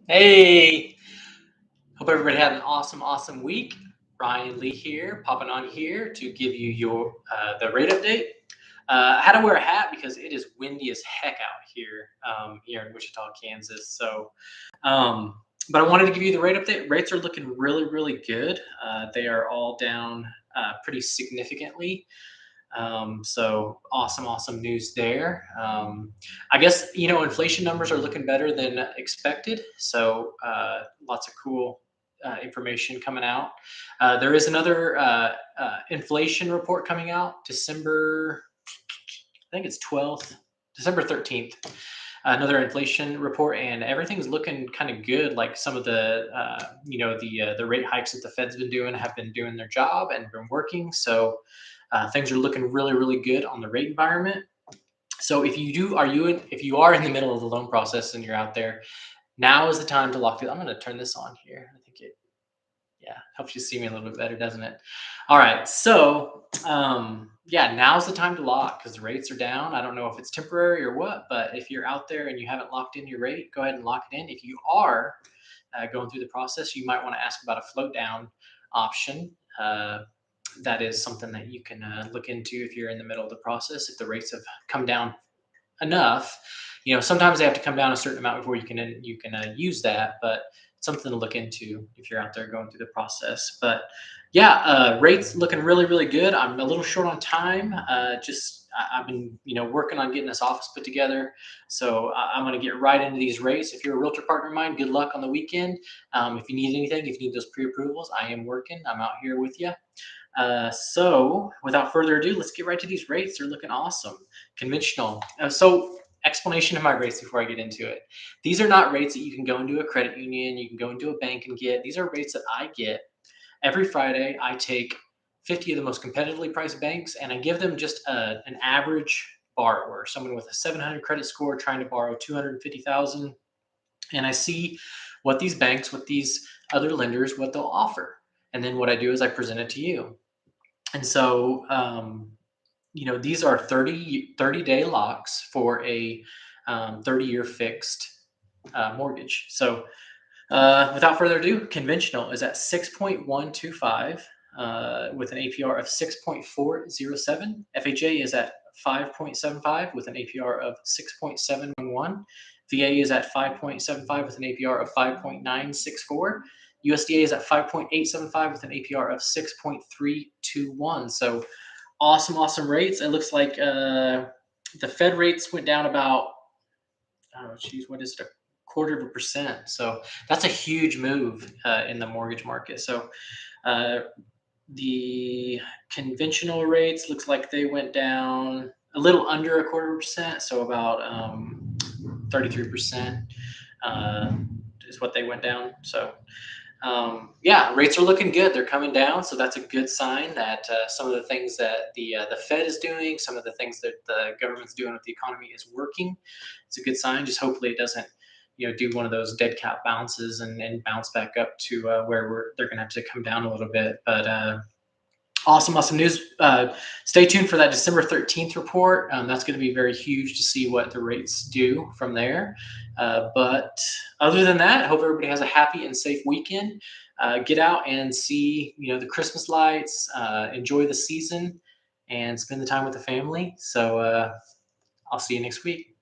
Hey, hope everybody had an awesome week. Ryan Lee here, popping on here to give you your the rate update. I had to wear a hat because it is windy as heck out here in Wichita, Kansas. Um, but I wanted to give you the rate update. Rates are looking really good. They are all down pretty significantly. So awesome news there. I guess inflation numbers are looking better than expected. So lots of cool information coming out. There is another inflation report coming out December. I think it's 12th, December 13th. Another inflation report, and everything's looking kind of good. Like some of the rate hikes that the Fed's been doing have been doing their job and been working. So things are looking really good on the rate environment. So if you are in the middle of the loan process and you're out there, now is the time to lock it. I'm going to turn this on here. I think it yeah helps you see me a little bit better, doesn't it? All right, so yeah, now's the time to lock because the rates are down. I don't know if it's temporary or what, but if you're out there and you haven't locked in your rate, go ahead and lock it in. If you are going through the process, you might want to ask about a float down option. That is something that you can look into if you're in the middle of the process. If the rates have come down enough, sometimes they have to come down a certain amount before you can use that, but it's something to look into if you're out there going through the process. But yeah, rates looking really good. I'm a little short on time. I've been working on getting this office put together, so I'm going to get right into these rates. If you're a realtor partner of mine, good luck on the weekend. If you need anything, if you need those pre-approvals, I am working. I'm out here with you. So without further ado, let's get right to these rates. They're looking awesome. Conventional. So explanation of my rates before I get into it. These are not rates that you can go into a credit union, you can go into a bank and get. These are rates that I get every Friday. I take 50 of the most competitively priced banks and I give them just an average borrower, someone with a 700 credit score trying to borrow 250,000, and I see what these banks, what these other lenders, what they'll offer. And then what I do is I present it to you. And so, these are 30-day locks for a 30-year fixed mortgage. So, without further ado, conventional is at 6.125 with an APR of 6.407. FHA is at 5.75 with an APR of 6.711. VA is at 5.75 with an APR of 5.964. USDA is at 5.875 with an APR of 6.321. So awesome rates. It looks like the Fed rates went down about, oh geez, what is it, a quarter of a percent. So that's a huge move in the mortgage market. So uh, the conventional rates looks like they went down a little under a quarter of a percent, so about 33% uh, is what they went down. So yeah, rates are looking good. They're coming down, so that's a good sign that some of the things that the Fed is doing, some of the things that the government's doing with the economy is working. It's a good sign. Just hopefully it doesn't, do one of those dead cat bounces and bounce back up to where they're going to have to come down a little bit. But awesome news. Stay tuned for that December 13th report. That's going to be very huge to see what the rates do from there. But other than that, I hope everybody has a happy and safe weekend. Get out and see, the Christmas lights, enjoy the season, and spend the time with the family. So I'll see you next week.